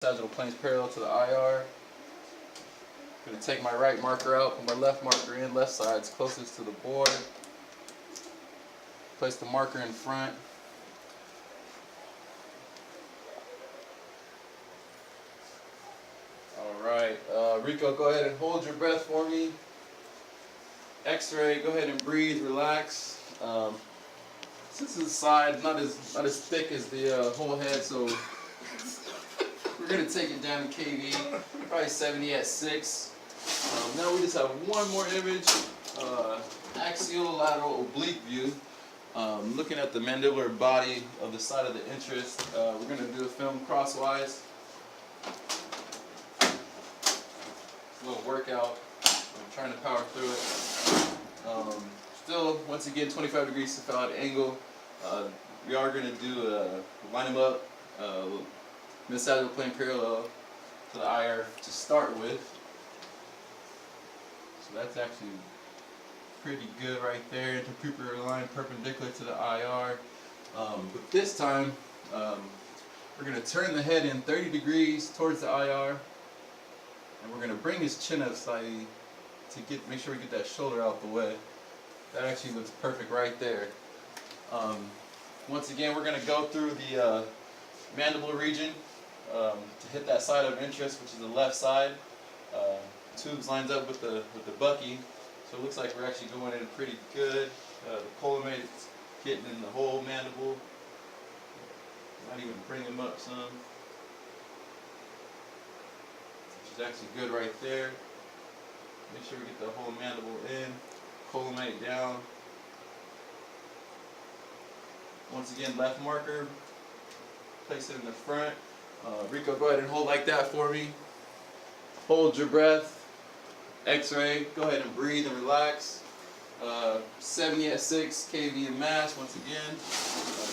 Sagittal planes parallel to the IR. I'm going to take my right marker out, put my left marker in, left side's closest to the board. Place the marker in front. Alright, Rico, go ahead and hold your breath for me. X-ray, go ahead and breathe, relax. Since the side not as thick as the whole head, so we're gonna take it down to KV, probably 70 at 6. Now we just have one more image, axial lateral oblique view. Looking at the mandibular body of the side of the interest. We're gonna do a film crosswise. A little workout. I'm trying to power through it. Still, once again, 25 degrees cephalad angle. We are going to do line them up, mid-sagittal plane parallel to the IR to start with. So that's actually pretty good right there. Interpupilar line perpendicular to the IR. But this time, we're going to turn the head in 30 degrees towards the IR. And we're going to bring his chin up slightly to make sure we get that shoulder out the way. That actually looks perfect right there. Once again, we're going to go through the mandible region to hit that side of interest, which is the left side. Tubes lines up with the bucky, so it looks like we're actually going in pretty good. The collimate is getting in the whole mandible. Might even bring him up some. Which is actually good right there. Make sure we get the whole mandible in. Collimate down. Once again, left marker. Place it in the front. Rico, go ahead and hold like that for me. Hold your breath. X-ray. Go ahead and breathe and relax. 70 at 6 kV in mass. Once again,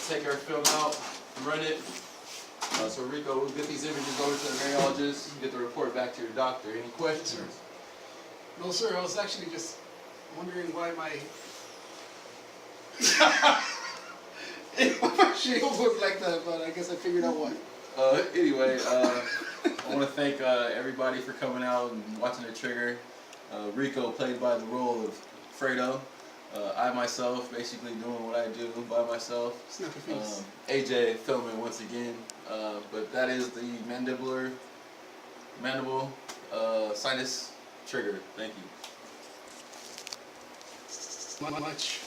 take our film out, run it. So Rico, we'll get these images over to the radiologist and get the report back to your doctor. Any questions? No, sir. I was actually just wondering why my shield looked like that, but I guess I figured out why. Anyway, I want to thank everybody for coming out and watching the trigger. Rico played by the role of Fredo. I myself basically doing what I do by myself. Snap your face. AJ filming once again. But that is the mandible sinus trigger. Thank you. Not much.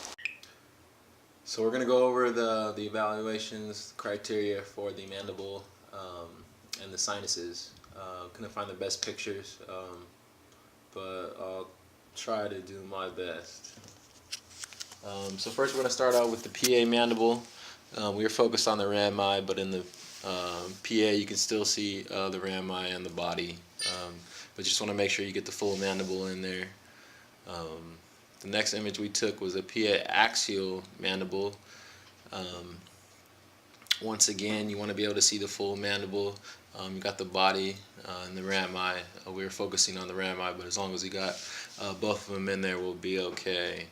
So we're going to go over the evaluations criteria for the mandible and the sinuses. Couldn't find the best pictures, but I'll try to do my best. So first we're going to start out with the PA mandible. We are focused on the rami, but in the PA you can still see the rami and the body. But just want to make sure you get the full mandible in there. The next image we took was a PA axial mandible. Once again, you want to be able to see the full mandible. You got the body and the rami. We were focusing on the rami, but as long as you got both of them in there, we'll be okay.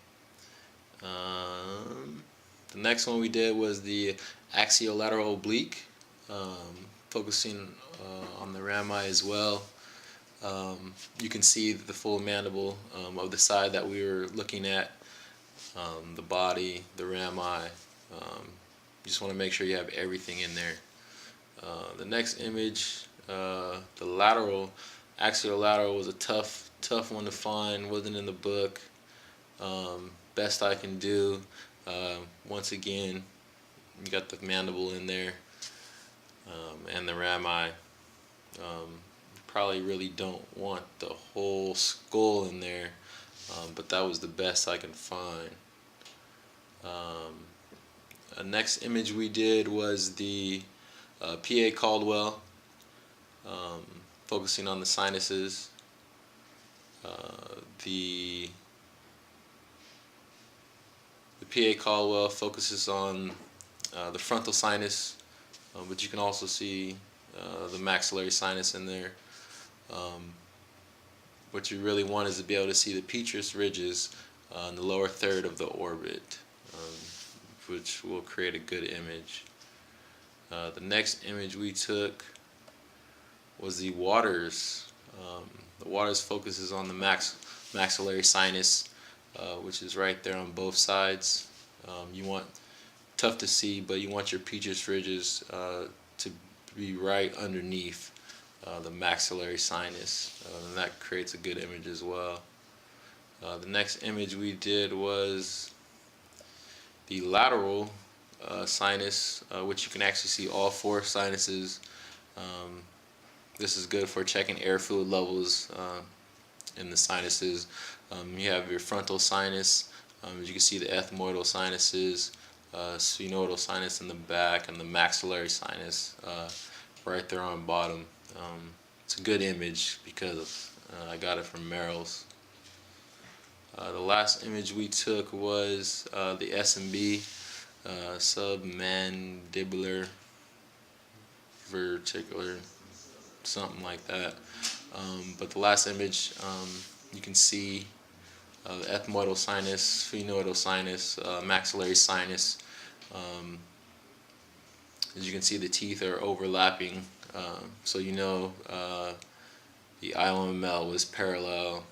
The next one we did was the axiolateral oblique, focusing on the rami as well. You can see the full mandible of the side that we were looking at, the body, the rami. You just want to make sure you have everything in there. The next image, the lateral, axiolateral, was a tough one to find. Wasn't in the book. Best I can do. Once again, you got the mandible in there and the rami. Probably really don't want the whole skull in there, but that was the best I can find. The next image we did was the PA Caldwell, focusing on the sinuses. The PA Caldwell focuses on the frontal sinus, but you can also see the maxillary sinus in there. What you really want is to be able to see the petrous ridges in the lower third of the orbit, which will create a good image. The next image we took was the waters. The waters focuses on the maxillary sinus, which is right there on both sides. You want, tough to see, but you want your peaches ridges to be right underneath the maxillary sinus, and that creates a good image as well. The next image we did was the lateral sinus, which you can actually see all four sinuses. This is good for checking air fluid levels in the sinuses. You have your frontal sinus, as you can see the ethmoidal sinuses, sphenoidal sinus in the back, and the maxillary sinus right there on bottom. It's a good image because I got it from Merrill's. The last image we took was the SMB, submandibular verticular, something like that. But the last image, you can see the ethmoidal sinus, sphenoidal sinus, maxillary sinus. As you can see, the teeth are overlapping, so you know the IOML was parallel